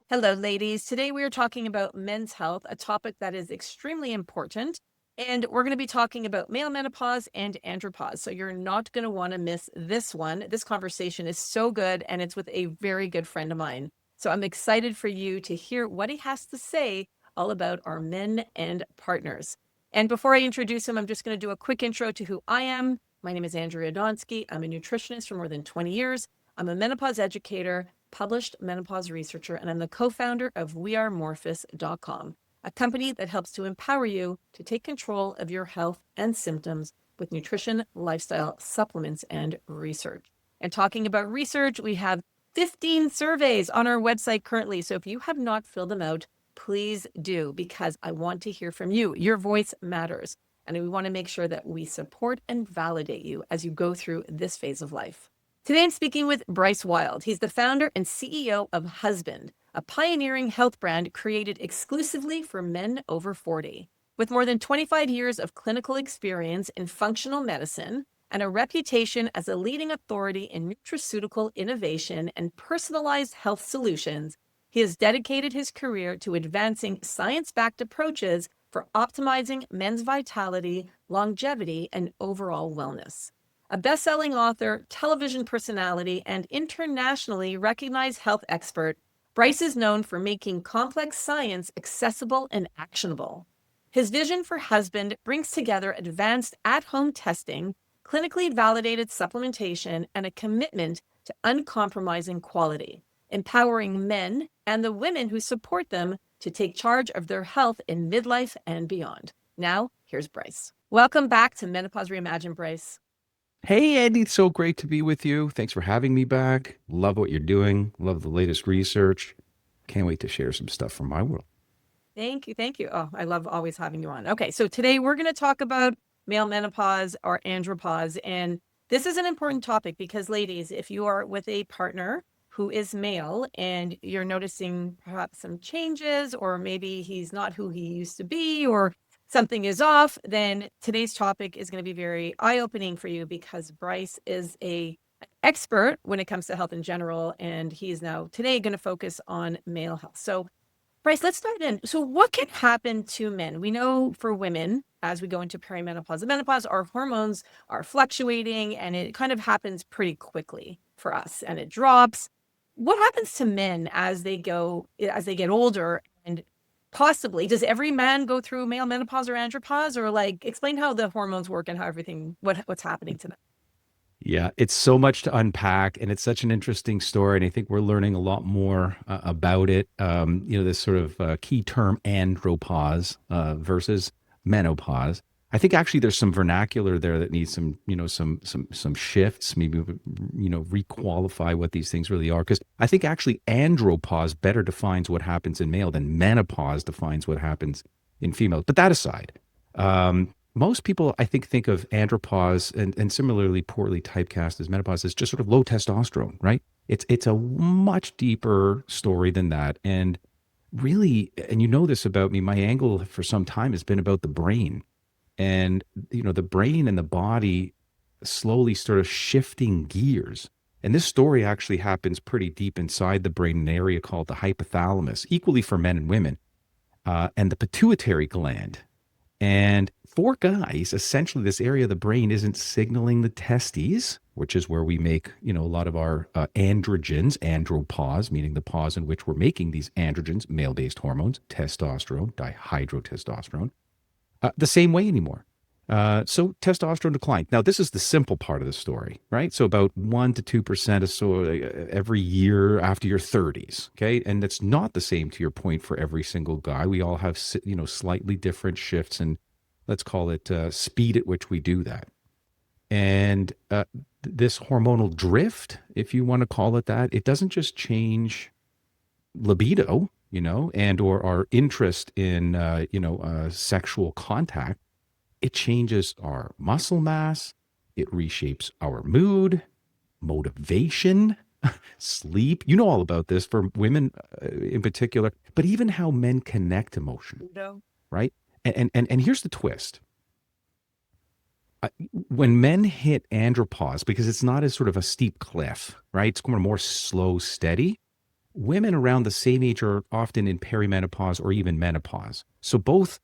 Hello, ladies. Today we are talking about men's health, a topic that is extremely important. And we're going to be talking about male menopause and andropause. So you're not going to want to miss this one. This conversation is so good, and it's with a very good friend of mine. So I'm excited for you to hear what he has to say all about our men and partners. And before I introduce him, I'm just going to do a quick intro to who I am. My name is Andrea Donsky. I'm a nutritionist for more than 20 years. I'm a menopause educator, published menopause researcher, and I'm the co-founder of wearemorphus.com, a company that helps to empower you to take control of your health and symptoms with nutrition, lifestyle, supplements, and research. And talking about research, we have 15 surveys on our website currently. So if you have not filled them out, please do, because I want to hear from you. Your voice matters. And we want to make sure that we support and validate you as you go through this phase of life. Today, I'm speaking with Bryce Wylde. He's the founder and CEO of Husband, a pioneering health brand created exclusively for men over 40. With more than 25 years of clinical experience in functional medicine and a reputation as a leading authority in nutraceutical innovation and personalized health solutions, he has dedicated his career to advancing science-backed approaches for optimizing men's vitality, longevity, and overall wellness. A best-selling author, television personality, and internationally recognized health expert, Bryce is known for making complex science accessible and actionable. His vision for Husband brings together advanced at-home testing, clinically validated supplementation, and a commitment to uncompromising quality, empowering men and the women who support them to take charge of their health in midlife and beyond. Now, here's Bryce. Welcome back to Menopause Reimagined, Bryce. Hey, Andy, it's so great to be with you. Thanks for having me back. Love what you're doing. Love the latest research. Can't wait to share some stuff from my world. Thank you. Thank you. Oh, I love always having you on. Okay, so today we're going to talk about male menopause or andropause. And this is an important topic because, ladies, if you are with a partner who is male and you're noticing perhaps some changes, or maybe he's not who he used to be, or something is off, then today's topic is going to be very eye-opening for you because Bryce is a expert when it comes to health in general, and he's now today going to focus on male health. So Bryce, let's dive in. So what can happen to men? We know for women, as we go into perimenopause and menopause, our hormones are fluctuating and it kind of happens pretty quickly for us and it drops. What happens to men as they get older, and possibly does every man go through male menopause or andropause, or like explain how the hormones work and how what's happening to them? Yeah, it's so much to unpack, and it's such an interesting story. And I think we're learning a lot more about it. This sort of key term andropause versus menopause. I think actually there's some vernacular there that needs some shifts. Maybe requalify what these things really are, because I think actually andropause better defines what happens in male than menopause defines what happens in female. But that aside, most people, I think of andropause and similarly poorly typecast as menopause as just sort of low testosterone, right? It's a much deeper story than that. And really, and you know this about me, my angle for some time has been about the brain. And, the brain and the body slowly sort of shifting gears. And this story actually happens pretty deep inside the brain, an area called the hypothalamus, equally for men and women, and the pituitary gland. And for guys, essentially, this area of the brain isn't signaling the testes, which is where we make, a lot of our androgens, andropause, meaning the pause in which we're making these androgens, male-based hormones, testosterone, dihydrotestosterone, the same way anymore. So testosterone decline. Now, this is the simple part of the story, right? So about 1 to 2% or so every year after your 30s, okay? And that's not the same, to your point, for every single guy. We all have, slightly different shifts, and let's call it speed at which we do that. And this hormonal drift, if you want to call it that, it doesn't just change libido, and or our interest in, sexual contact. It changes our muscle mass. It reshapes our mood, motivation, sleep. You know all about this for women in particular, but even how men connect emotionally, No. right? And here's the twist. When men hit andropause, because it's not as sort of a steep cliff, right? It's more slow, steady. women around the same age are often in perimenopause or even menopause. So both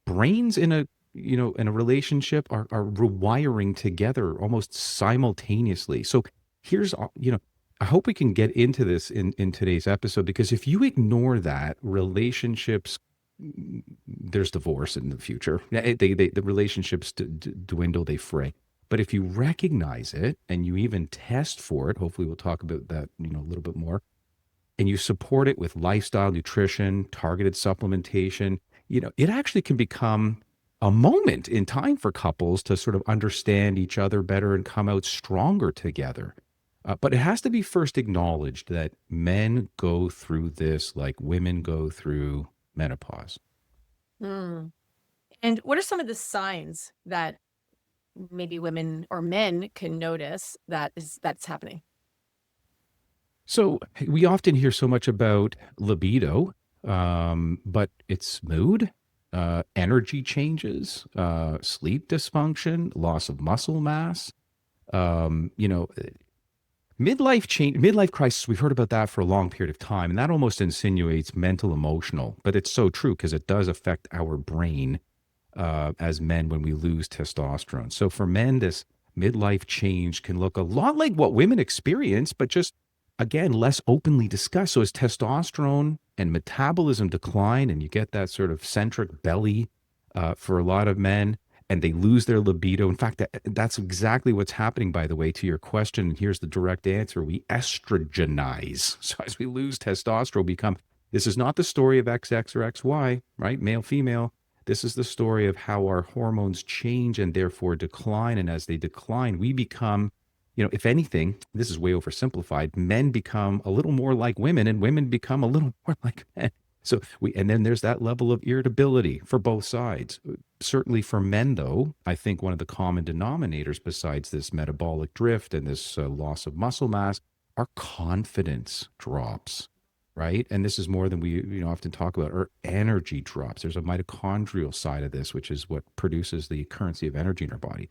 brains in a in a relationship are rewiring together almost simultaneously. So here's I hope we can get into this in today's episode, because if you ignore that, relationships, there's divorce in the future. The relationships dwindle, they fray. But if you recognize it and you even test for it, hopefully we'll talk about that a little bit more, and you support it with lifestyle, nutrition, targeted supplementation, it actually can become a moment in time for couples to sort of understand each other better and come out stronger together. But it has to be first acknowledged that men go through this like women go through menopause. Hmm. And what are some of the signs that maybe women or men can notice that's happening? So we often hear so much about libido, but it's mood, energy changes, sleep dysfunction, loss of muscle mass, um, you know, midlife change, midlife crisis. We've heard about that for a long period of time, and that almost insinuates mental, emotional, but it's so true because it does affect our brain as men when we lose testosterone. So for men, this midlife change can look a lot like what women experience, but just again, less openly discussed. So as testosterone and metabolism decline, and you get that sort of centric belly for a lot of men, and they lose their libido. In fact, that's exactly what's happening, by the way, to your question. And here's the direct answer. We estrogenize. So as we lose testosterone, this is not the story of XX or XY, right? Male, female. This is the story of how our hormones change and therefore decline. And as they decline, we become, if anything, this is way oversimplified, men become a little more like women and women become a little more like men. And then there's that level of irritability for both sides. Certainly for men, though, I think one of the common denominators besides this metabolic drift and this loss of muscle mass, our confidence drops, right? And this is more than we often talk about. Our energy drops. There's a mitochondrial side of this, which is what produces the currency of energy in our body.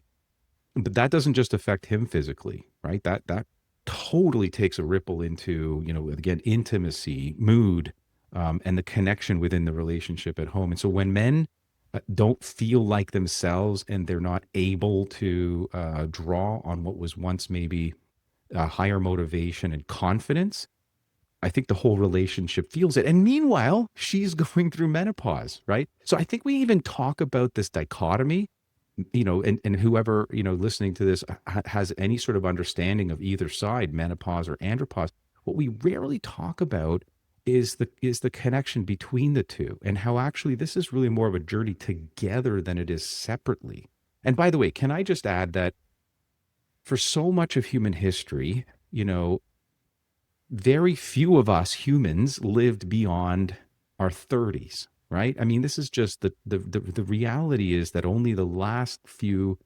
But that doesn't just affect him physically, right? That totally takes a ripple into, again, intimacy, mood, and the connection within the relationship at home. And so when men don't feel like themselves and they're not able to draw on what was once maybe higher motivation and confidence, I think the whole relationship feels it. And meanwhile, she's going through menopause, right? So I think we even talk about this dichotomy, and whoever, listening to this has any sort of understanding of either side, menopause or andropause. What we rarely talk about is the connection between the two, and how actually this is really more of a journey together than it is separately. And by the way, can I just add that for so much of human history, very few of us humans lived beyond our 30s, right? I mean, this is just the reality is that only the last few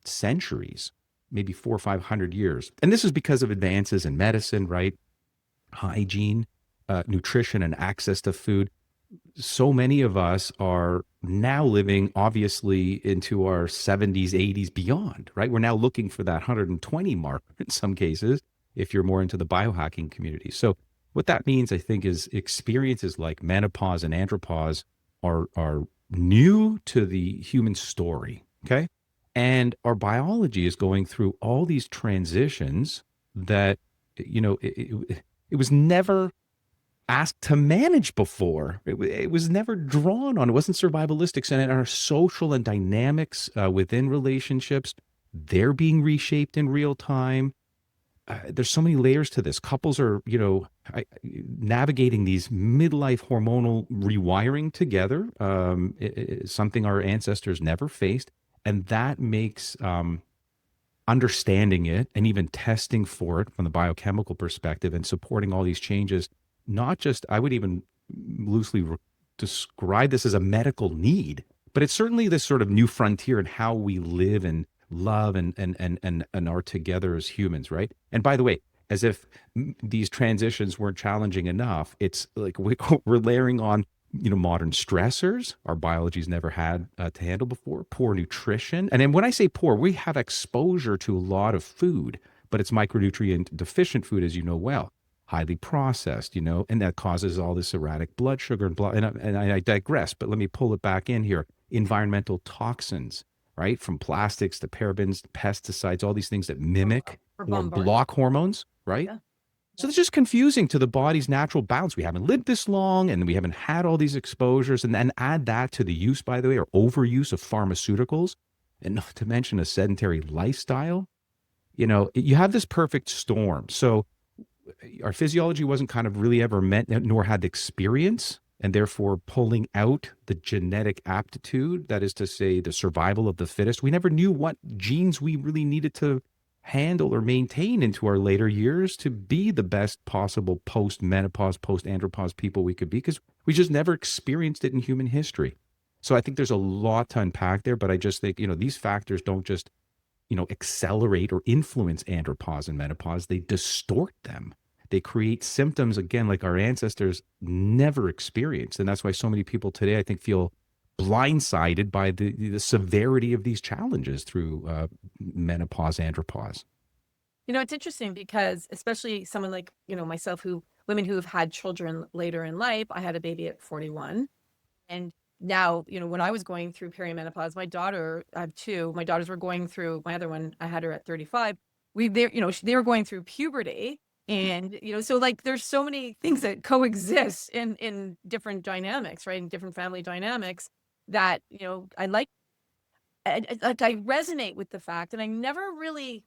centuries, maybe 400 or 500 years, and this is because of advances in medicine, right? Hygiene, nutrition, and access to food. So many of us are now living obviously into our 70s, 80s, beyond, right? We're now looking for that 120 mark in some cases, if you're more into the biohacking community. So what that means, I think, is experiences like menopause and andropause are new to the human story, okay? And our biology is going through all these transitions that, it was never asked to manage before. It was never drawn on. It wasn't survivalistic. And in our social and dynamics within relationships, they're being reshaped in real time. There's so many layers to this. Couples are, navigating these midlife hormonal rewiring together, something our ancestors never faced. And that makes understanding it and even testing for it from the biochemical perspective and supporting all these changes, not just, I would even loosely describe this as a medical need, but it's certainly this sort of new frontier in how we live and love and are together as humans, right? And by the way, as if these transitions weren't challenging enough, it's like we're layering on modern stressors our biology's never had to handle before, poor nutrition. And then when I say poor, we have exposure to a lot of food, but it's micronutrient deficient food, as you know well. highly processed, and that causes all this erratic blood sugar and blah. And I digress, but let me pull it back in here. Environmental toxins, right? From plastics to parabens, pesticides, all these things that mimic We're or bombarded. block hormones, right? Yeah. So it's just confusing to the body's natural balance. We haven't lived this long and we haven't had all these exposures. And then add that to the use, by the way, or overuse of pharmaceuticals, and not to mention a sedentary lifestyle. You have this perfect storm. So our physiology wasn't kind of really ever meant, nor had experience, and therefore pulling out the genetic aptitude, that is to say, the survival of the fittest. We never knew what genes we really needed to handle or maintain into our later years to be the best possible post-menopause, post-andropause people we could be, because we just never experienced it in human history. So I think there's a lot to unpack there, but I just think, these factors don't just accelerate or influence andropause and menopause. They distort them. They create symptoms, again, like our ancestors never experienced. And that's why so many people today, I think, feel blindsided by the severity of these challenges through menopause, andropause. It's interesting because especially someone like, myself, women who have had children later in life, I had a baby at 41. And now, when I was going through perimenopause, I have two, my daughters were going through, my other one, I had her at 35. They were going through puberty. And, so like there's so many things that coexist in different dynamics, right? In different family dynamics that, I resonate with the fact, and I never really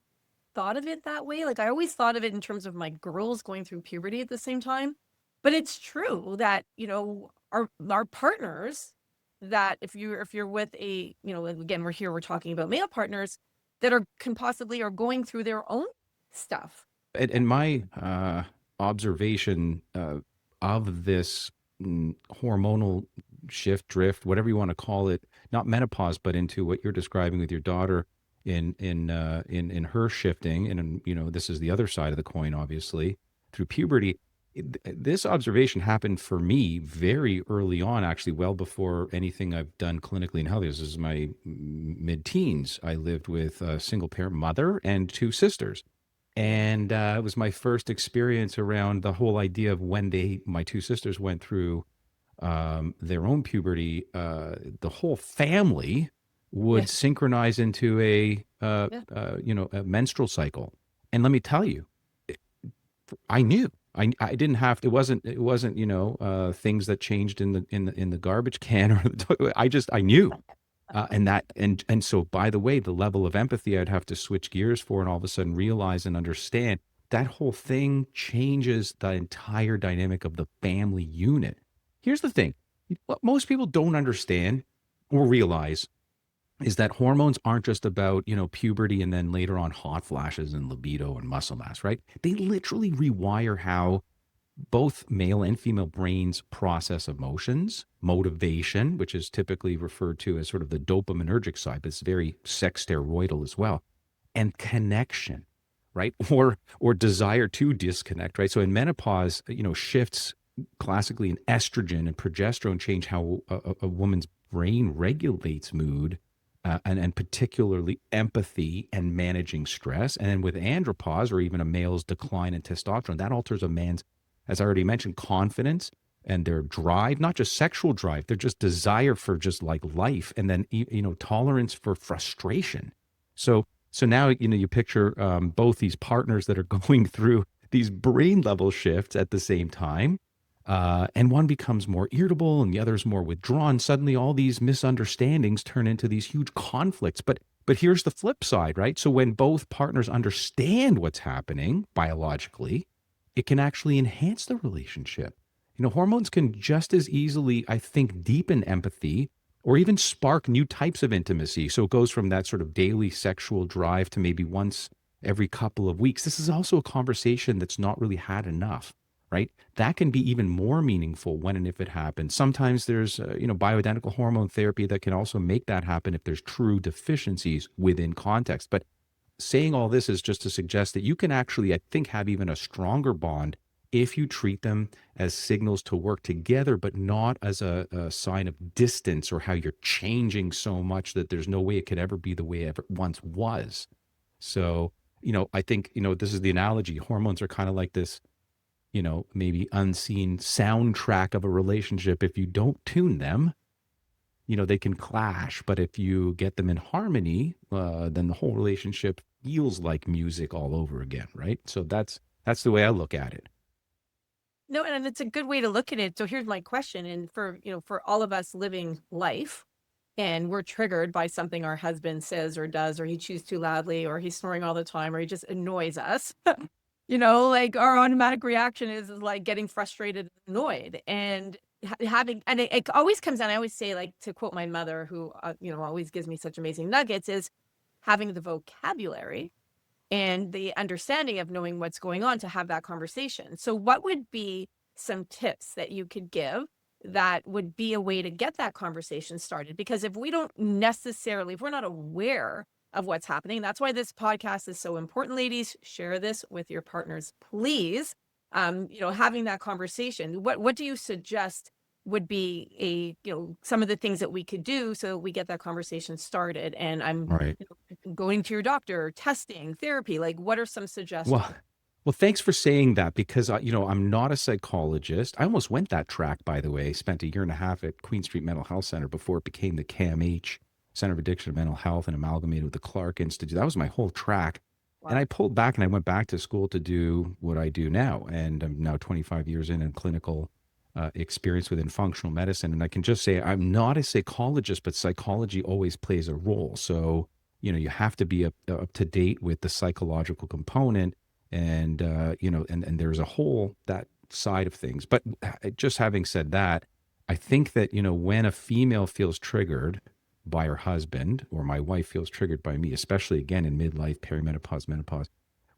thought of it that way. Like I always thought of it in terms of my girls going through puberty at the same time. But it's true that, our partners, that if you're with again, we're talking about male partners that can possibly are going through their own stuff. And my observation of this hormonal shift, drift, whatever you want to call it, not menopause, but into what you're describing with your daughter in her shifting, and this is the other side of the coin, obviously, through puberty. This observation happened for me very early on, actually, well before anything I've done clinically in health. This is my mid-teens. I lived with a single parent mother and two sisters. And it was my first experience around the whole idea of when my two sisters went through their own puberty, the whole family Yeah. would synchronize into a Yeah. a menstrual cycle. And let me tell you, I knew. I didn't have to, it wasn't things that changed in the garbage can or the toilet. I knew. And so, by the way, the level of empathy I'd have to switch gears for and all of a sudden realize and understand that whole thing changes the entire dynamic of the family unit. Here's the thing: what most people don't understand or realize is that hormones aren't just about, puberty and then later on hot flashes and libido and muscle mass, right? They literally rewire how both male and female brains process emotions, motivation, which is typically referred to as sort of the dopaminergic side, but it's very sex steroidal as well, and connection, right? Or desire to disconnect, right? So in menopause, shifts classically in estrogen and progesterone change how a woman's brain regulates mood, and particularly empathy and managing stress. And then with andropause, or even a male's decline in testosterone, that alters a man's, as I already mentioned, confidence and their drive, not just sexual drive, they're just desire for just like life, and then tolerance for frustration. So now you picture both these partners that are going through these brain level shifts at the same time, and one becomes more irritable and the other is more withdrawn. Suddenly, all these misunderstandings turn into these huge conflicts. But here's the flip side, right? So when both partners understand what's happening biologically, it can actually enhance the relationship. Hormones can just as easily, I think, deepen empathy or even spark new types of intimacy. So it goes from that sort of daily sexual drive to maybe once every couple of weeks. This is also a conversation that's not really had enough, right? That can be even more meaningful when and if it happens. Sometimes there's, bioidentical hormone therapy that can also make that happen if there's true deficiencies within context. But saying all this is just to suggest that you can actually, I think, have even a stronger bond if you treat them as signals to work together, but not as a sign of distance or how you're changing so much that there's no way it could ever be the way it once was. So, I think, this is the analogy. Hormones are kind of like this maybe unseen soundtrack of a relationship. If you don't tune them, they can clash. But if you get them in harmony, then the whole relationship feels like music all over again, right? So that's the way I look at it. No, and it's a good way to look at it. So here's my question. And for all of us living life, and we're triggered by something our husband says or does, or he chews too loudly, or he's snoring all the time, or he just annoys us. Like our automatic reaction is like getting frustrated and annoyed. And having, and it always comes down, I always say, like, to quote my mother, who, always gives me such amazing nuggets, is having the vocabulary and the understanding of knowing what's going on to have that conversation. So what would be some tips that you could give that would be a way to get that conversation started? Because if we don't necessarily, if we're not aware of what's happening, that's why this podcast is so important, ladies. Share this with your partners, please. Having that conversation. What do you suggest would be some of the things that we could do so we get that conversation started? And I'm All right. going to your doctor, testing, therapy, like what are some Well, suggestions? well, thanks for saying that because I'm not a psychologist. I almost went that track, by the way. Spent a year and a half at Queen Street Mental Health Center before it became the CAMH, Center of Addiction and Mental Health, and amalgamated with the Clark Institute. That was my whole track. And Wow. I pulled back and I went back to school to do what I do now. And I'm now 25 years in clinical experience within functional medicine. And I can just say I'm not a psychologist, but psychology always plays a role. So, you have to be up to date with the psychological component and, and there's a whole that side of things. But just having said that, I think that, when a female feels triggered by her husband or my wife feels triggered by me, especially again in midlife, perimenopause, menopause,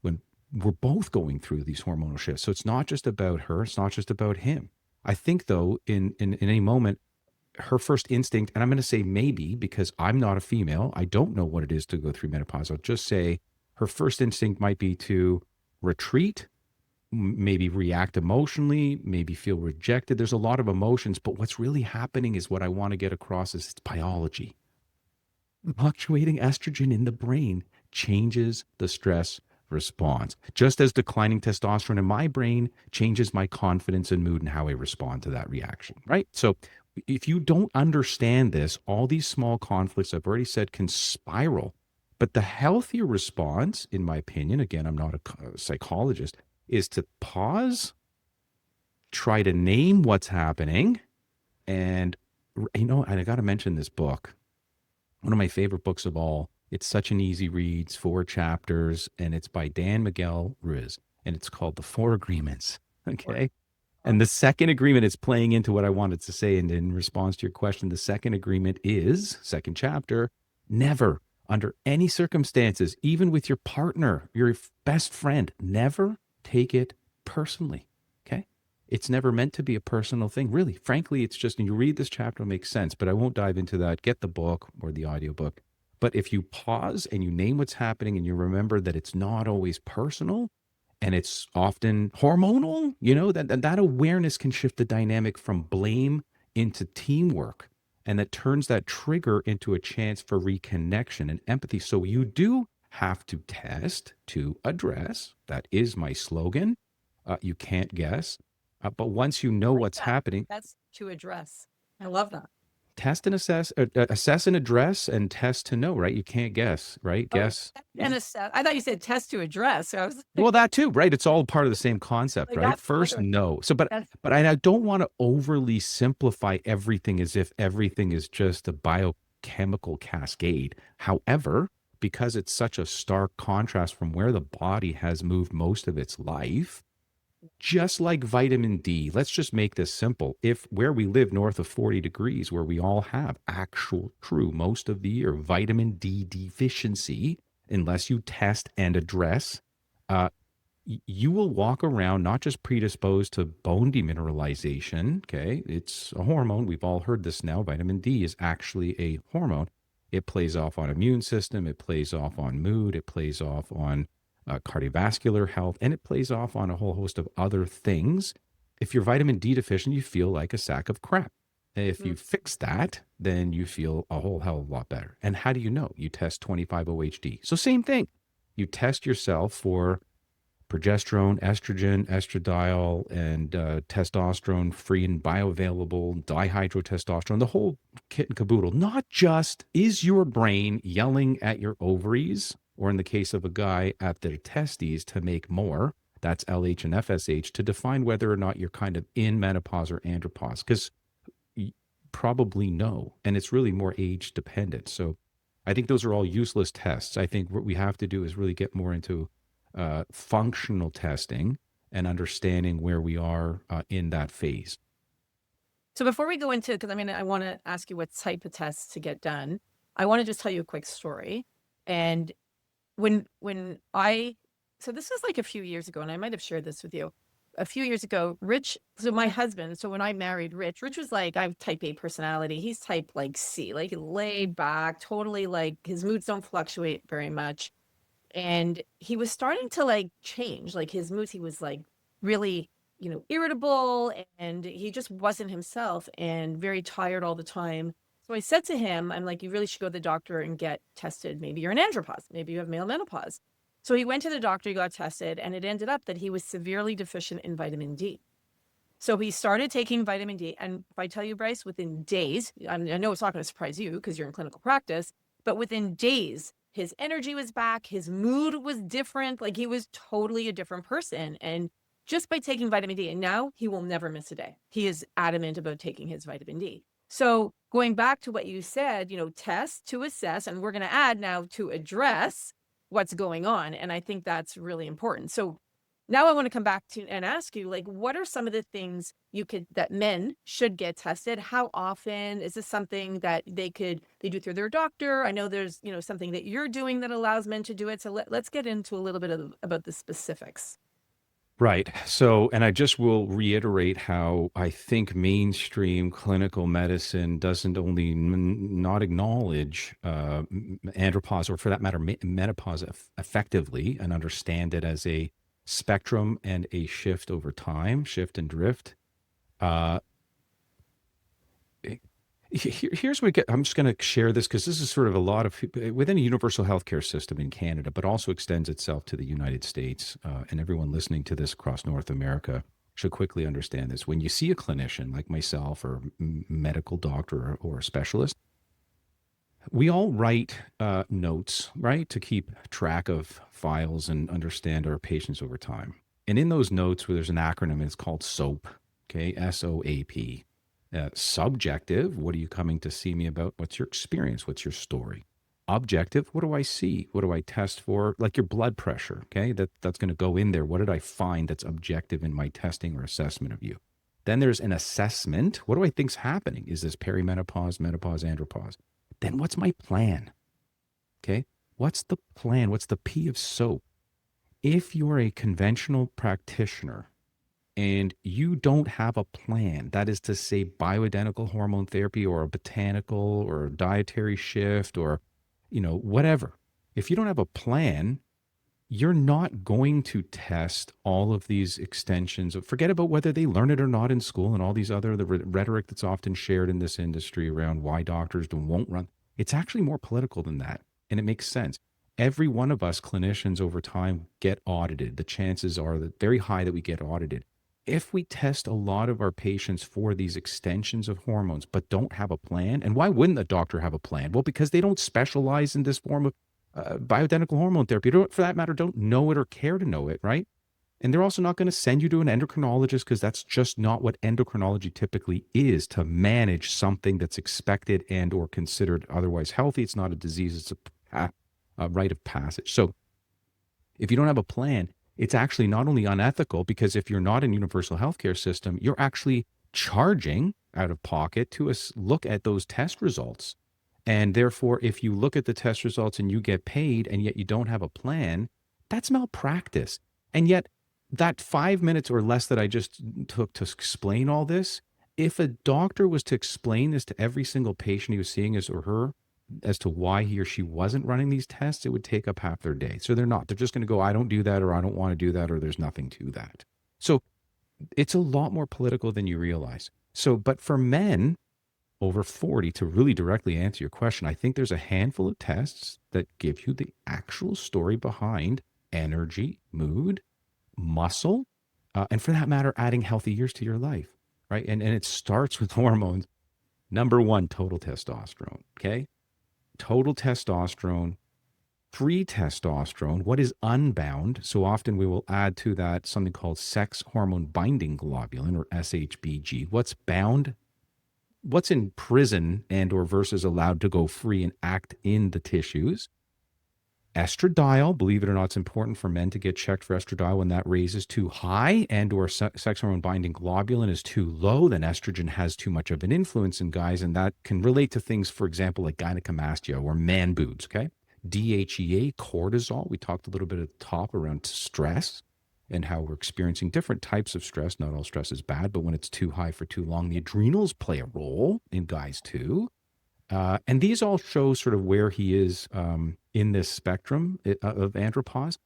when we're both going through these hormonal shifts. So it's not just about her, it's not just about him. I think though, in any moment, her first instinct, and I'm going to say maybe because I'm not a female, I don't know what it is to go through menopause. I'll just say her first instinct might be to retreat, maybe react emotionally, maybe feel rejected. There's a lot of emotions, but what's really happening is what I want to get across is it's biology. Fluctuating estrogen in the brain changes the stress response, just as declining testosterone in my brain changes my confidence and mood and how I respond to that reaction, right? So if you don't understand this, all these small conflicts, I've already said, can spiral. But the healthier response, in my opinion, again, I'm not a psychologist, is to pause, try to name what's happening. And, and I got to mention this book, one of my favorite books of all. It's such an easy read. It's 4 chapters, and it's by Dan Miguel Ruiz, and it's called The Four Agreements. Okay. And the second agreement is playing into what I wanted to say. And in response to your question, the second agreement is, second chapter, never, under any circumstances, even with your partner, your best friend, never take it personally. Okay. It's never meant to be a personal thing. Really, frankly, it's just, and you read this chapter, it'll make sense, but I won't dive into that. Get the book or the audiobook. But if you pause and you name what's happening and you remember that it's not always personal, and it's often hormonal, that awareness can shift the dynamic from blame into teamwork. And that turns that trigger into a chance for reconnection and empathy. So you do have to test to address. That is my slogan. You can't guess. But once you know Like what's that. happening, That's to address. I love that. test and assess, assess and address, and test to know, right? You can't guess, right? Oh, Guess. and assess. I thought you said test to address. So I was Well, that too, right? It's all part of the same concept, like, right? that's First, literally, no. So, but that's but I don't want to overly simplify everything as if everything is just a biochemical cascade. However, because it's such a stark contrast from where the body has moved most of its life, just like vitamin D, let's just make this simple. If where we live north of 40 degrees, where we all have actual true most of the year vitamin D deficiency, unless you test and address, uh, you will walk around not just predisposed to bone demineralization. Okay. It's a hormone. We've all heard this now. Vitamin D is actually a hormone. It plays off on immune system. It plays off on mood. It plays off on cardiovascular health, and it plays off on a whole host of other things. If you're vitamin D deficient, you feel like a sack of crap. If mm, you fix that, then you feel a whole hell of a lot better. And how do you know? You test 25-OHD. So same thing. You test yourself for progesterone, estrogen, estradiol, and testosterone free and bioavailable, dihydrotestosterone, the whole kit and caboodle. Not just is your brain yelling at your ovaries, or in the case of a guy at their testes to make more, that's LH and FSH, to define whether or not you're kind of in menopause or andropause, because probably no. And it's really more age dependent. So I think those are all useless tests. I think what we have to do is really get more into functional testing and understanding where we are in that phase. So before we go into, because I want to ask you what type of tests to get done, I want to just tell you a quick story. And so this was like a few years ago, and I might have shared this with you. A few years ago, so my husband, so when I married Rich was like, I have type A personality. He's type like C, like laid back, totally like his moods don't fluctuate very much. And he was starting to like change, like his moods. He was like really, irritable, and he just wasn't himself and very tired all the time. So I said to him, I'm like, you really should go to the doctor and get tested. Maybe you're an andropause. Maybe you have male menopause. So he went to the doctor, he got tested, and it ended up that he was severely deficient in vitamin D. So he started taking vitamin D. And if I tell you, Bryce, within days, I know it's not going to surprise you because you're in clinical practice, but within days, his energy was back. His mood was different. Like he was totally a different person. And just by taking vitamin D, and now he will never miss a day. He is adamant about taking his vitamin D. So going back to what you said, test to assess, and we're going to add now to address what's going on. And I think that's really important. So now I want to come back to and ask you, like, what are some of the things that men should get tested? How often? Is this something that they do through their doctor? I know there's, something that you're doing that allows men to do it. So let's get into a little bit about the specifics. Right. So, and I just will reiterate how I think mainstream clinical medicine doesn't only not acknowledge andropause, or for that matter, menopause effectively, and understand it as a spectrum and a shift over time, shift and drift. Uh, Here's what we get. I'm just going to share this because this is sort of a lot of within a universal healthcare system in Canada, but also extends itself to the United States. And everyone listening to this across North America should quickly understand this. When you see a clinician like myself, or medical doctor, or a specialist, we all write notes, right, to keep track of files and understand our patients over time. And in those notes, where there's an acronym, it's called SOAP. Okay, SOAP. Subjective, what are you coming to see me about? What's your experience? What's your story? Objective, what do I see? What do I test for? Like your blood pressure, okay? That's going to go in there. What did I find that's objective in my testing or assessment of you? Then there's an assessment. What do I think's happening? Is this perimenopause, menopause, andropause? Then what's my plan? Okay? What's the plan? What's the P of SOAP? If you're a conventional practitioner and you don't have a plan, that is to say bioidentical hormone therapy or a botanical or a dietary shift or, whatever. If you don't have a plan, you're not going to test all of these extensions. Forget about whether they learn it or not in school and all these the rhetoric that's often shared in this industry around why doctors won't run. It's actually more political than that. And it makes sense. Every one of us clinicians over time get audited. The chances are very high that we get audited. If we test a lot of our patients for these extensions of hormones, but don't have a plan, and why wouldn't a doctor have a plan? Well, because they don't specialize in this form of bioidentical hormone therapy. For that matter, don't know it or care to know it, right? And they're also not going to send you to an endocrinologist because that's just not what endocrinology typically is, to manage something that's expected and or considered otherwise healthy. It's not a disease. It's a rite of passage. So if you don't have a plan, it's actually not only unethical, because if you're not in universal healthcare system, you're actually charging out of pocket to look at those test results. And therefore, if you look at the test results and you get paid and yet you don't have a plan, that's malpractice. And yet that 5 minutes or less that I just took to explain all this, if a doctor was to explain this to every single patient he was seeing, his or her, as to why he or she wasn't running these tests, it would take up half their day. So they're not. They're just going to go, I don't do that, or I don't want to do that, or there's nothing to that. So it's a lot more political than you realize. So, but for men over 40, to really directly answer your question, I think there's a handful of tests that give you the actual story behind energy, mood, muscle, and for that matter, adding healthy years to your life, right? And it starts with hormones. Number one, total testosterone. Okay. Total testosterone, free testosterone, what is unbound. So often we will add to that something called sex hormone binding globulin, or SHBG. What's bound, what's in prison and or versus allowed to go free and act in the tissues. Estradiol, believe it or not, it's important for men to get checked for estradiol. When that raises too high and or sex hormone binding globulin is too low, then estrogen has too much of an influence in guys, and that can relate to things, for example, like gynecomastia or man boobs. Okay. DHEA, cortisol, we talked a little bit at the top around stress and how we're experiencing different types of stress. Not all stress is bad, but when it's too high for too long, the adrenals play a role in guys too. And these all show sort of where he is in this spectrum of andropause.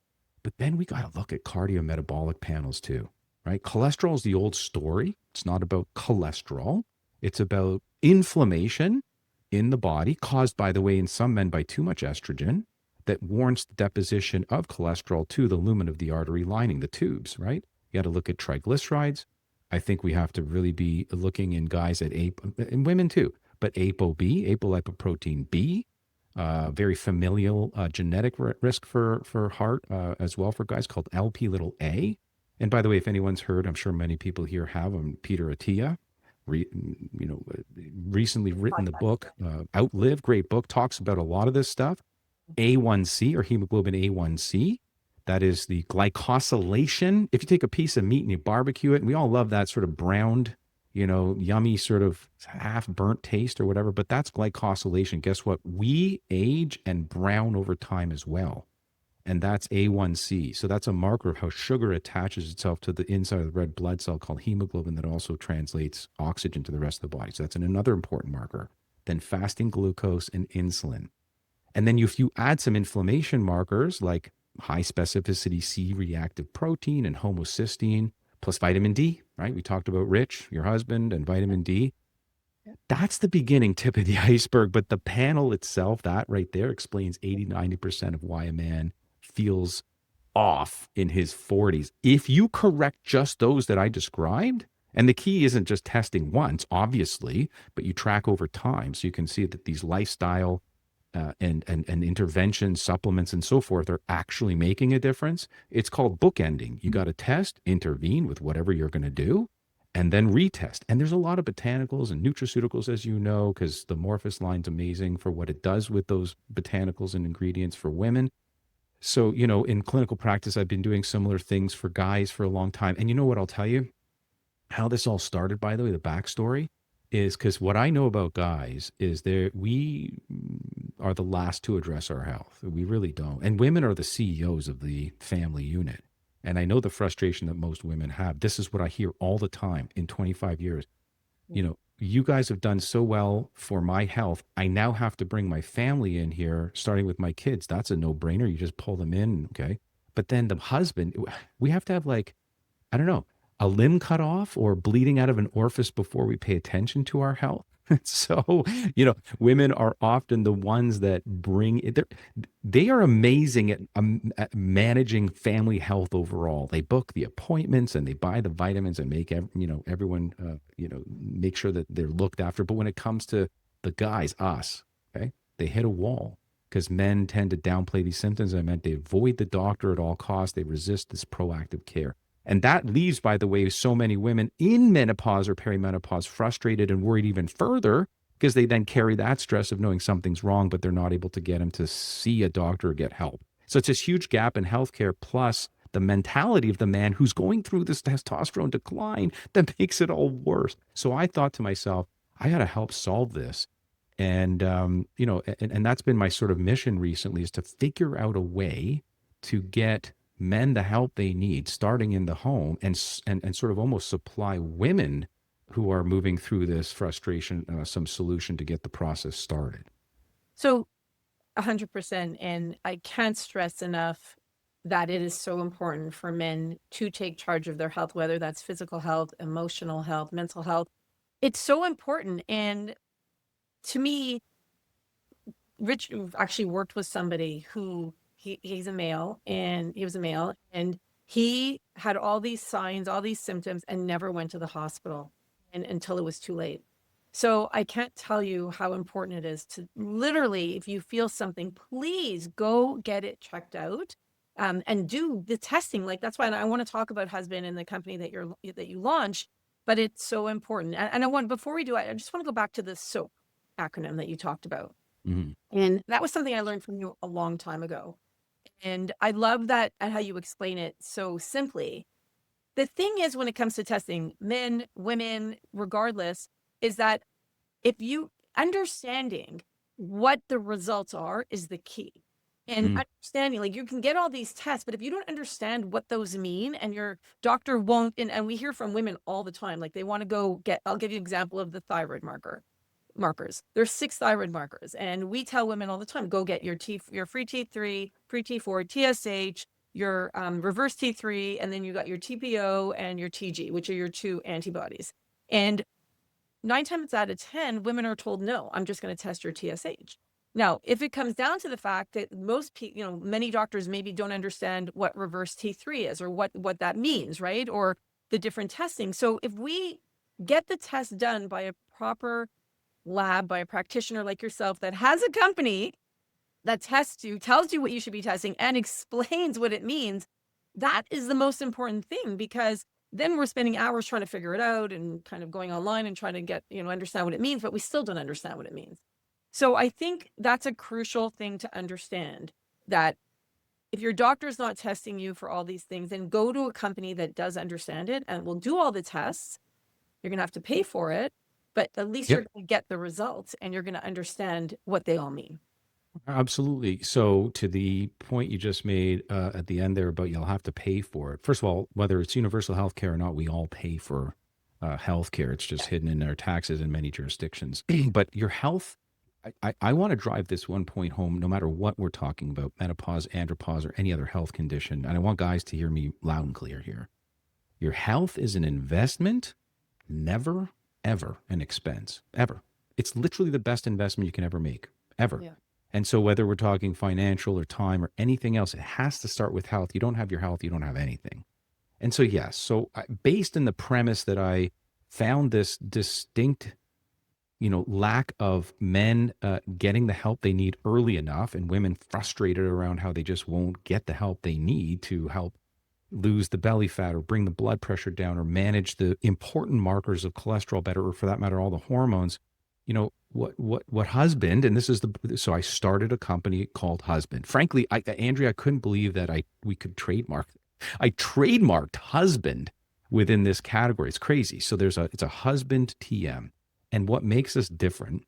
But then we got to look at cardiometabolic panels too, right? Cholesterol is the old story. It's not about cholesterol. It's about inflammation in the body, caused, by the way, in some men by too much estrogen, that warrants the deposition of cholesterol to the lumen of the artery lining, the tubes, right? You got to look at triglycerides. I think we have to really be looking in guys at and women too, but ApoB, apolipoprotein B, very familial genetic risk for heart as well for guys, called LP little a. And by the way, if anyone's heard, I'm sure many people here have, Peter Attia, recently written the book Outlive, great book, talks about a lot of this stuff. A1C, or hemoglobin A1C, that is the glycosylation. If you take a piece of meat and you barbecue it, and we all love that sort of browned, yummy sort of half burnt taste or whatever, but that's glycosylation. Guess what? We age and brown over time as well. And that's A1C. So that's a marker of how sugar attaches itself to the inside of the red blood cell called hemoglobin, that also translates oxygen to the rest of the body. So that's another important marker. Then fasting glucose and insulin. And then if you add some inflammation markers like high specificity C reactive protein and homocysteine, plus vitamin D, right? We talked about Rich, your husband, and vitamin D. That's the beginning tip of the iceberg. But the panel itself, that right there, explains 80-90% of why a man feels off in his 40s. If you correct just those that I described, and the key isn't just testing once, obviously, but you track over time. So you can see that these lifestyle and interventions, supplements, and so forth are actually making a difference. It's called bookending. You got to test, intervene with whatever you're going to do, and then retest. And there's a lot of botanicals and nutraceuticals, as you know, because the Morphus line's amazing for what it does with those botanicals and ingredients for women. So, in clinical practice, I've been doing similar things for guys for a long time. And you know what I'll tell you? How this all started, by the way, the backstory is because what I know about guys is we are the last to address our health. We really don't. And women are the CEOs of the family unit. And I know the frustration that most women have. This is what I hear all the time in 25 years. You guys have done so well for my health. I now have to bring my family in here, starting with my kids. That's a no brainer. You just pull them in. Okay. But then the husband, we have to have, like, I don't know, a limb cut off or bleeding out of an orifice before we pay attention to our health. So, women are often the ones that bring it. They are amazing at managing family health overall. They book the appointments and they buy the vitamins and make everyone, make sure that they're looked after. But when it comes to the guys, us, okay, they hit a wall because men tend to downplay these symptoms. I meant they avoid the doctor at all costs. They resist this proactive care. And that leaves, by the way, so many women in menopause or perimenopause frustrated and worried even further, because they then carry that stress of knowing something's wrong, but they're not able to get them to see a doctor or get help. So it's this huge gap in healthcare, plus the mentality of the man who's going through this testosterone decline that makes it all worse. So I thought to myself, I got to help solve this. And, and that's been my sort of mission recently, is to figure out a way to get men the help they need, starting in the home, and sort of almost supply women who are moving through this frustration some solution to get the process started. So 100%. And I can't stress enough that it is so important for men to take charge of their health, whether that's physical health, emotional health, mental health. It's so important. And to me, Rich actually worked with somebody who he's a male, and he was a male, and He had all these signs, all these symptoms, and never went to the hospital and until it was too late. So I can't tell you how important it is to literally, if you feel something, please go get it checked out, and do the testing. Like that's why I want to talk about husband and the company that you launched, but it's so important. And I want, before we do, I just want to go back to the SOAP acronym that you talked about. Mhm. And that was something I learned from you a long time ago. And I love that and how you explain it so simply. The thing is, when it comes to testing, men, women, regardless, is that if you understanding what the results are is the key. And Mm. understanding, like you can get all these tests, but if you don't understand what those mean and your doctor won't, and we hear from women all the time, like they want to go get, I'll give you an example of the thyroid markers. There's 6 thyroid markers, and we tell women all the time, go get your free T3, free T4, TSH, your reverse T3, and then you got your TPO and your TG, which are your 2 antibodies. And 9 times out of 10, women are told, no, I'm just going to test your TSH. Now, if it comes down to the fact that most people, many doctors maybe don't understand what reverse T3 is or what that means, right? Or the different testing. So if we get the test done by a proper lab, by a practitioner like yourself that has a company that tests you, tells you what you should be testing, and explains what it means, that is the most important thing, because then we're spending hours trying to figure it out and kind of going online and trying to get, understand what it means, but we still don't understand what it means. So I think that's a crucial thing to understand, that if your doctor's not testing you for all these things, then go to a company that does understand it and will do all the tests. You're going to have to pay for it, but at least Yep. you're going to get the results and you're going to understand what they all mean. Absolutely. So, to the point you just made at the end there about you'll have to pay for it. First of all, whether it's universal health care or not, we all pay for health care. It's just hidden in our taxes in many jurisdictions. But your health, I want to drive this one point home, no matter what we're talking about, menopause, andropause, or any other health condition. And I want guys to hear me loud and clear here. Your health is an investment, never, ever an expense, ever. It's literally the best investment you can ever make, ever. Yeah. And so, whether we're talking financial or time or anything else, it has to start with health. You don't have your health, you don't have anything. And so, yes, based in the premise that I found this distinct, lack of men getting the help they need early enough, and women frustrated around how they just won't get the help they need to help lose the belly fat or bring the blood pressure down or manage the important markers of cholesterol better, or for that matter, all the hormones. What husband, and this is so I started a company called Husband. Frankly, Andrea, I couldn't believe that we could trademark. I trademarked husband within this category. It's crazy. So it's a husband TM. And what makes us different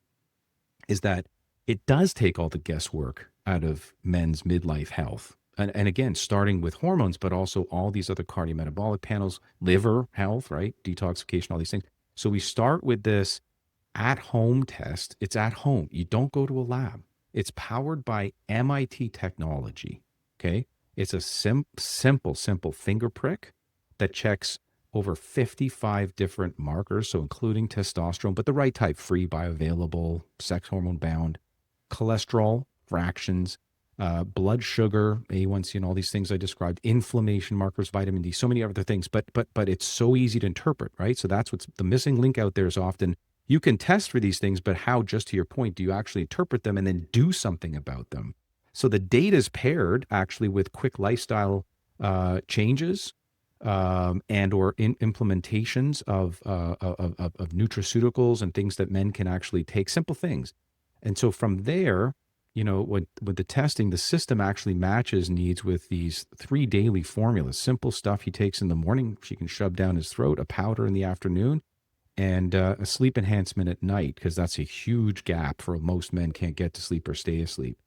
is that it does take all the guesswork out of men's midlife health. And again, starting with hormones, but also all these other cardiometabolic panels, liver health, right? Detoxification, all these things. So we start with this at-home test. It's at home. You don't go to a lab. It's powered by MIT technology, okay? It's a simple finger prick that checks over 55 different markers, so including testosterone, but the right type, free, bioavailable, sex hormone bound, cholesterol, fractions, blood sugar, A1C, and all these things I described, inflammation markers, vitamin D, so many other things. But it's so easy to interpret, right? So that's what's the missing link out there. Is often you can test for these things, but how, just to your point, do you actually interpret them and then do something about them? So the data is paired actually with quick lifestyle changes, and or implementations of nutraceuticals and things that men can actually take, simple things. And so from there, with the testing, the system actually matches needs with these 3 daily formulas, simple stuff he takes in the morning, she can shove down his throat, a powder in the afternoon, and a sleep enhancement at night, because that's a huge gap for most men, can't get to sleep or stay asleep.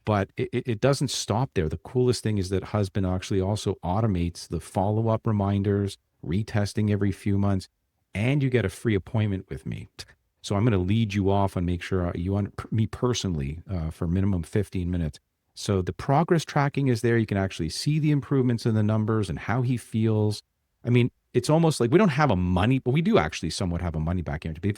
But it doesn't stop there. The coolest thing is that husband actually also automates the follow-up reminders, retesting every few months, and you get a free appointment with me. So I'm going to lead you off and make sure me personally, for minimum 15 minutes. So the progress tracking is there. You can actually see the improvements in the numbers and how he feels. I mean, it's almost like we don't have but we do actually somewhat have a money back guarantee. If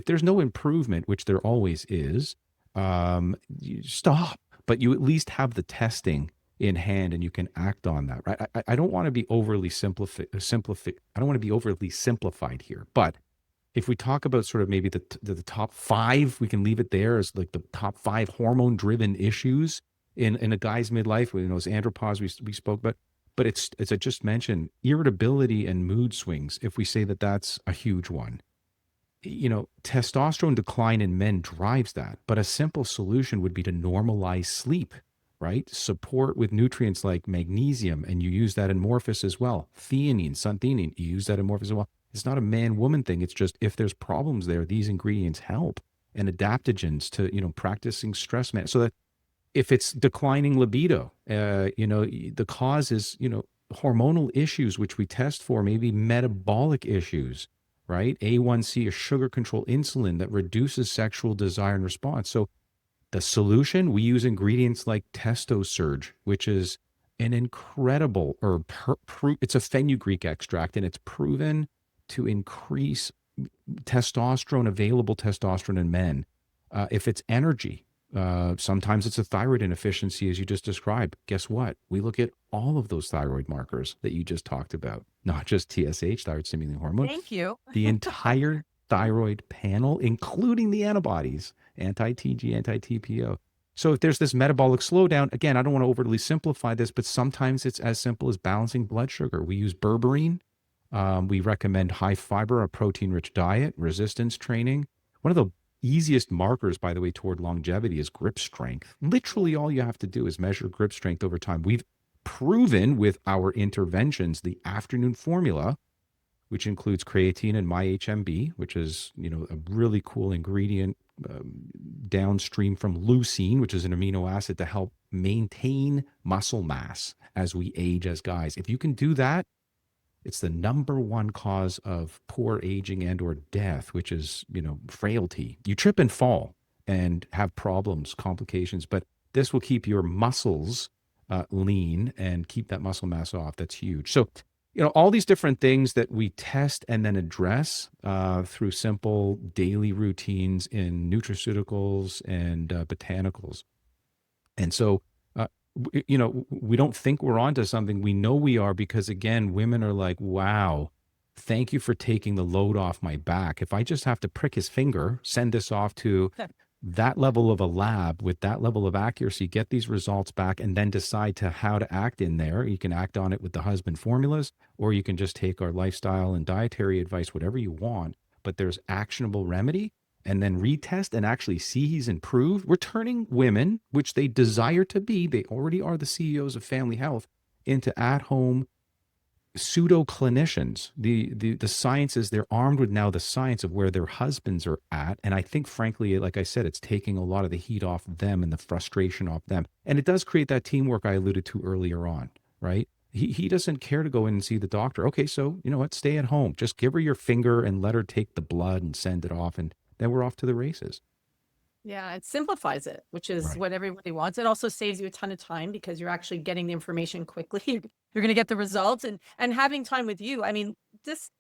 there's no improvement, which there always is, you stop. But you at least have the testing in hand and you can act on that, right? I don't want to be overly I don't want to be overly simplified here, but if we talk about sort of maybe the top five, we can leave it there as like the top five hormone driven issues in a guy's midlife. You know, as andropause we spoke about, but it's as I just mentioned, irritability and mood swings. If we say that that's a huge one, you know, testosterone decline in men drives that, but a simple solution would be to normalize sleep, right? Support with nutrients like magnesium, and you use that in Morphus as well. Theanine, suntheanine, you use that in Morphus as well. It's not a man-woman thing. It's just if there's problems there, these ingredients help. And adaptogens to, you know, practicing stress man. So that if it's declining libido, you know, the cause is, you know, hormonal issues, which we test for, maybe metabolic issues, right? A1C, a sugar control insulin that reduces sexual desire and response. So the solution, we use ingredients like Testo Surge, which is an incredible, it's a fenugreek extract, and it's proven to increase testosterone, available testosterone in men. If it's energy, sometimes it's a thyroid inefficiency, as you just described. Guess what? We look at all of those thyroid markers that you just talked about, not just TSH, thyroid stimulating hormone, Thank you. the entire thyroid panel, including the antibodies, anti-TG, anti-TPO. So if there's this metabolic slowdown, again, I don't want to overly simplify this, but sometimes it's as simple as balancing blood sugar. We use berberine. We recommend high fiber, a protein-rich diet, resistance training. One of the easiest markers, by the way, toward longevity is grip strength. Literally all you have to do is measure grip strength over time. We've proven with our interventions, the afternoon formula, which includes creatine and MyHMB, which is, you know, a really cool ingredient downstream from leucine, which is an amino acid to help maintain muscle mass as we age as guys. If you can do that, it's the number one cause of poor aging and or death, which is, you know, frailty. You trip and fall and have problems, complications, but this will keep your muscles lean and keep that muscle mass off. That's huge. So, you know, all these different things that we test and then address through simple daily routines in nutraceuticals and botanicals. And so, you know, we don't think we're onto something. We know we are, because again, women are like, wow, thank you for taking the load off my back. If I just have to prick his finger, send this off to that level of a lab with that level of accuracy, get these results back, and then decide to how to act in there. You can act on it with the husband formulas, or you can just take our lifestyle and dietary advice, whatever you want, but there's actionable remedy, and then retest and actually see he's improved. We're turning women, which they desire to be, they already are the CEOs of family health, into at-home pseudo clinicians. The science is they're armed with now the science of where their husbands are at. And I think, frankly, like I said, it's taking a lot of the heat off them and the frustration off them. And it does create that teamwork I alluded to earlier on, right? He doesn't care to go in and see the doctor. Okay, so you know what? Stay at home. Just give her your finger and let her take the blood and send it off. And then we're off to the races. Yeah, it simplifies it, which is Right. what everybody wants. It also saves you a ton of time because you're actually getting the information quickly. You're going to get the results, and having time with you. I mean, this,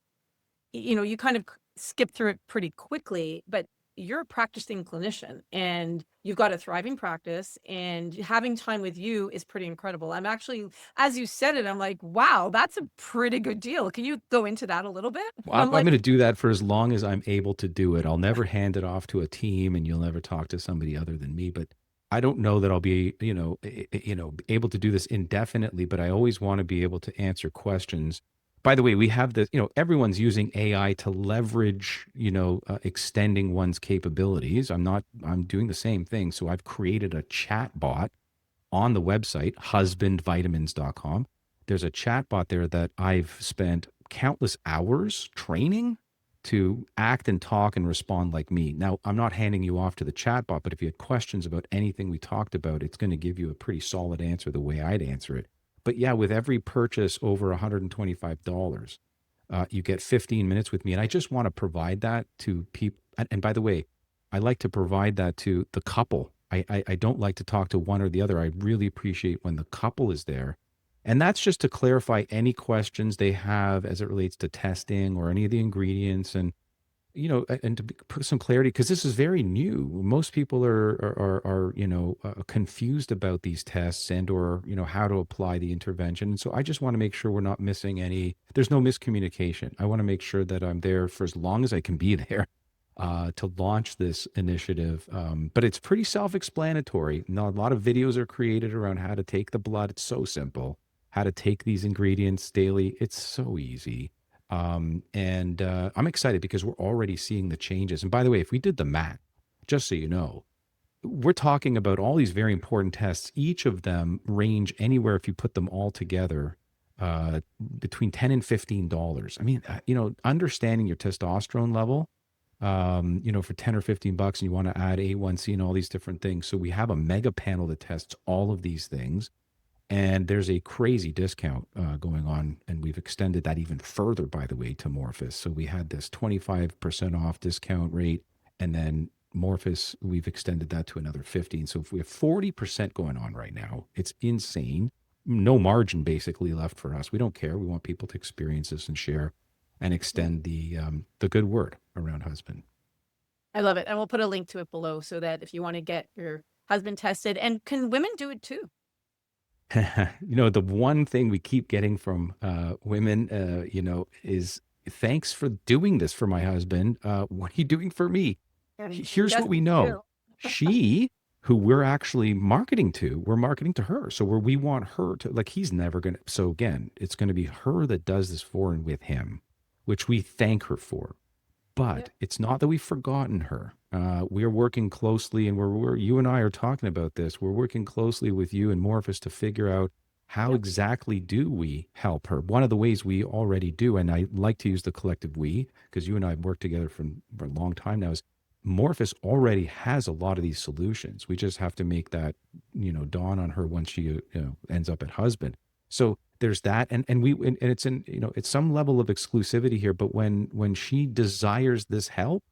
you know, you kind of skip through it pretty quickly, but you're a practicing clinician and you've got a thriving practice, and having time with you is pretty incredible. I'm actually, as you said it, I'm like, wow, that's a pretty good deal. Can you go into that a little bit? Well, I'm I'm like, going to do that for as long as I'm able to do it. I'll never hand it off to a team, and you'll never talk to somebody other than me. But I don't know that I'll be, able to do this indefinitely. But I always want to be able to answer questions. By the way, we have this. Everyone's using AI to leverage, extending one's capabilities. I'm doing the same thing. So I've created a chat bot on the website, husbandvitamins.com. There's a chat bot there that I've spent countless hours training to act and talk and respond like me. Now, I'm not handing you off to the chat bot, but if you had questions about anything we talked about, it's going to give you a pretty solid answer the way I'd answer it. But yeah, with every purchase over $125, you get 15 minutes with me. And I just want to provide that to people. And by the way, I like to provide that to the couple. I don't like to talk to one or the other. I really appreciate when the couple is there. And that's just to clarify any questions they have as it relates to testing or any of the ingredients. And and to put some clarity, because this is very new. Most people are confused about these tests and or how to apply the intervention. And so I just want to make sure we're not missing any. There's no miscommunication. I want to make sure that I'm there for as long as I can be there to launch this initiative. But it's pretty self-explanatory. Now, a lot of videos are created around how to take the blood. It's so simple. How to take these ingredients daily. It's so easy. And I'm excited because we're already seeing the changes. And by the way, if we did the math, just so you know, we're talking about all these very important tests. Each of them range anywhere, if you put them all together, between $10 and $15. I mean, understanding your testosterone level, for 10 or $15, and you want to add A1C and all these different things. So we have a mega panel that tests all of these things. And there's a crazy discount going on. And we've extended that even further, by the way, to Morphus. So we had this 25% off discount rate. And then Morphus, we've extended that to another 15. So if we have 40% going on right now, it's insane. No margin basically left for us. We don't care. We want people to experience this and share and extend the good word around husband. I love it. And we'll put a link to it below so that if you want to get your husband tested, and can women do it too? The one thing we keep getting from women, is thanks for doing this for my husband. What are you doing for me? And Here's yes, what we we know. do. She, who we're actually marketing to, we're marketing to her. So where we want her to, like, he's never going to. So again, it's going to be her that does this for and with him, which we thank her for. But Yep. it's not that we've forgotten her. We're working closely, and you and I are talking about this. We're working closely with you and Morphus to figure out how Yep. exactly do we help her. One of the ways we already do, and I like to use the collective we, because you and I have worked together for a long time now, is Morphus already has a lot of these solutions. We just have to make that, dawn on her once she ends up at husband. So there's that, and it's in, it's some level of exclusivity here. But when she desires this help,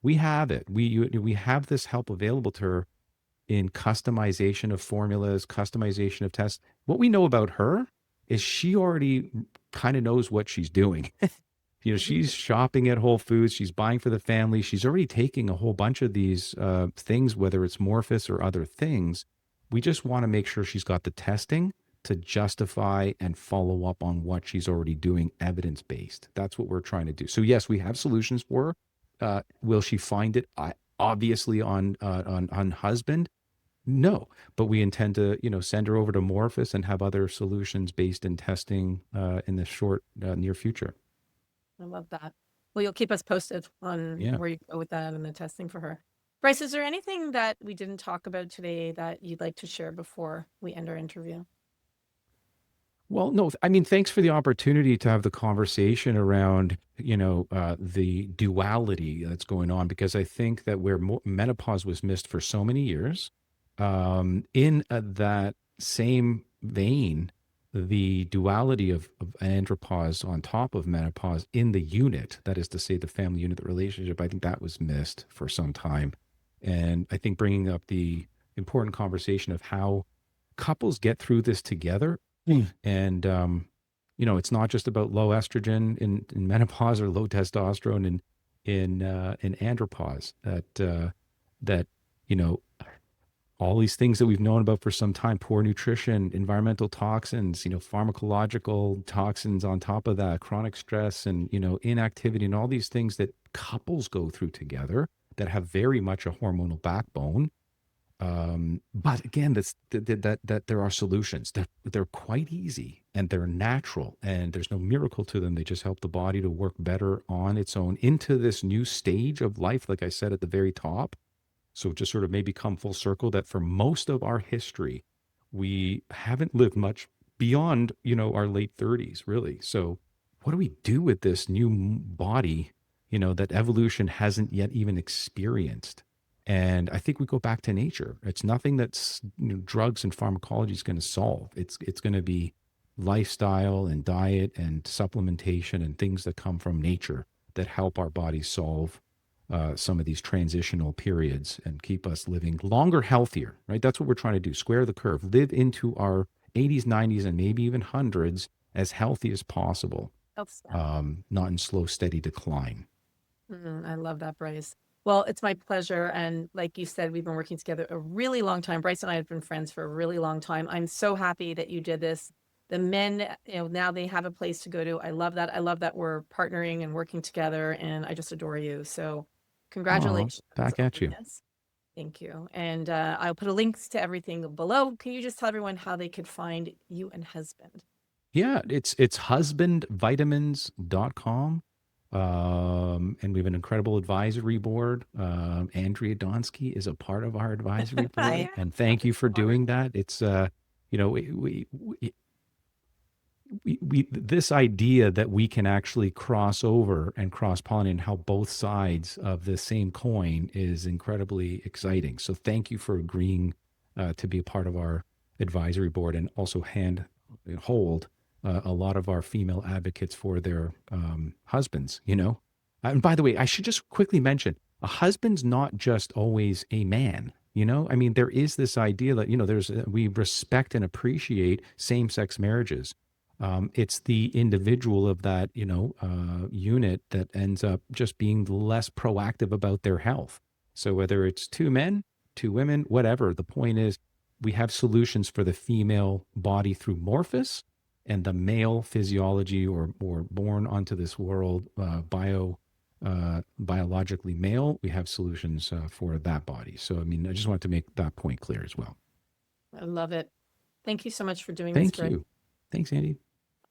we have it. We have this help available to her in customization of formulas, customization of tests. What we know about her is she already kind of knows what she's doing. She's shopping at Whole Foods. She's buying for the family. She's already taking a whole bunch of these things, whether it's Morphus or other things. We just want to make sure she's got the testing to justify and follow up on what she's already doing, evidence-based. That's what we're trying to do. So yes, we have solutions for her. Will she find it obviously on husband? No, but we intend to, send her over to Morphus and have other solutions based in testing in the short near future. I love that. Well, you'll keep us posted on Yeah. where you go with that and the testing for her. Bryce, is there anything that we didn't talk about today that you'd like to share before we end our interview? Well, no, I mean, thanks for the opportunity to have the conversation around, the duality that's going on, because I think that where menopause was missed for so many years, in that same vein, the duality of andropause on top of menopause in the unit, that is to say, the family unit, the relationship, I think that was missed for some time. And I think bringing up the important conversation of how couples get through this together. And, it's not just about low estrogen in menopause or low testosterone in andropause, that, all these things that we've known about for some time, poor nutrition, environmental toxins, pharmacological toxins on top of that, chronic stress and, inactivity and all these things that couples go through together that have very much a hormonal backbone. But again, that there are solutions that they're quite easy and they're natural and there's no miracle to them. They just help the body to work better on its own into this new stage of life. Like I said at the very top. So just sort of maybe come full circle that for most of our history, we haven't lived much beyond, our late 30s, really. So what do we do with this new body, that evolution hasn't yet even experienced? And I think we go back to nature. It's nothing that's drugs and pharmacology is going to solve. It's going to be lifestyle and diet and supplementation and things that come from nature that help our bodies solve some of these transitional periods and keep us living longer, healthier, right? That's what we're trying to do. Square the curve, live into our 80s, 90s, and maybe even hundreds as healthy as possible, Health span. not in slow, steady decline. I love that, Bryce. Well, it's my pleasure. And like you said, we've been working together a really long time. Bryce and I have been friends for a really long time. I'm so happy that you did this. The men, now they have a place to go to. I love that. I love that we're partnering and working together, and I just adore you. So, Oh, congratulations back on at you. this. Thank you. And I'll put a links to everything below. Can you just tell everyone how they could find you and husband? Yeah, it's husbandvitamins.com. And we have an incredible advisory board. Andrea Donsky is a part of our advisory I board, am. and thank you for Honored. doing that. It's you know, we this idea that we can actually cross over and cross pollinate how both sides of the same coin is incredibly exciting. So thank you for agreeing to be a part of our advisory board and also hold a lot of our female advocates for their husbands. And by the way, I should just quickly mention a husband's not just always a man. I mean, there is this idea that we respect and appreciate same-sex marriages. It's the individual of that unit that ends up just being less proactive about their health. So whether it's two men, two women, whatever, the point is we have solutions for the female body through Morphus, and the male physiology or born onto this world biologically male. We have solutions for that body. So I mean, I just wanted to make that point clear as well. I love it. Thank you so much for doing this, Thank Bryce. you. Thanks, Andy.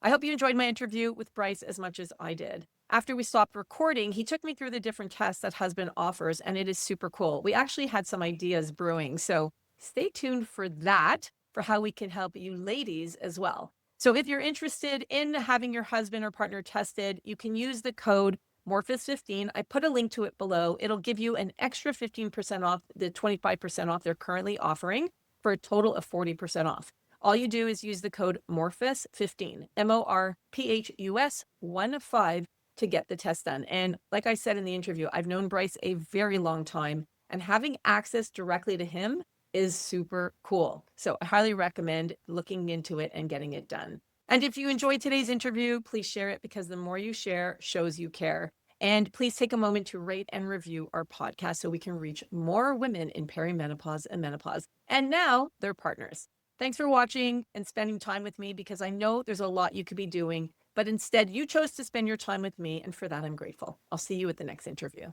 I hope you enjoyed my interview with Bryce as much as I did. After we stopped recording, he took me through the different tests that Husband offers, and it is super cool. We actually had some ideas brewing, so stay tuned for that, for how we can help you ladies as well. So if you're interested in having your husband or partner tested, you can use the code Morphus15. I put a link to it below. It'll give you an extra 15% off the 25% off they're currently offering, for a total of 40% off. All you do is use the code Morphus15, Morphus 15, to get the test done. And like I said in the interview, I've known Bryce a very long time, and having access directly to him is super cool. So I highly recommend looking into it and getting it done. And if you enjoyed today's interview, please share it, because the more you share shows you care. And please take a moment to rate and review our podcast so we can reach more women in perimenopause and menopause, and now their partners. Thanks for watching and spending time with me, because I know there's a lot you could be doing, but instead you chose to spend your time with me, and for that I'm grateful. I'll see you at the next interview.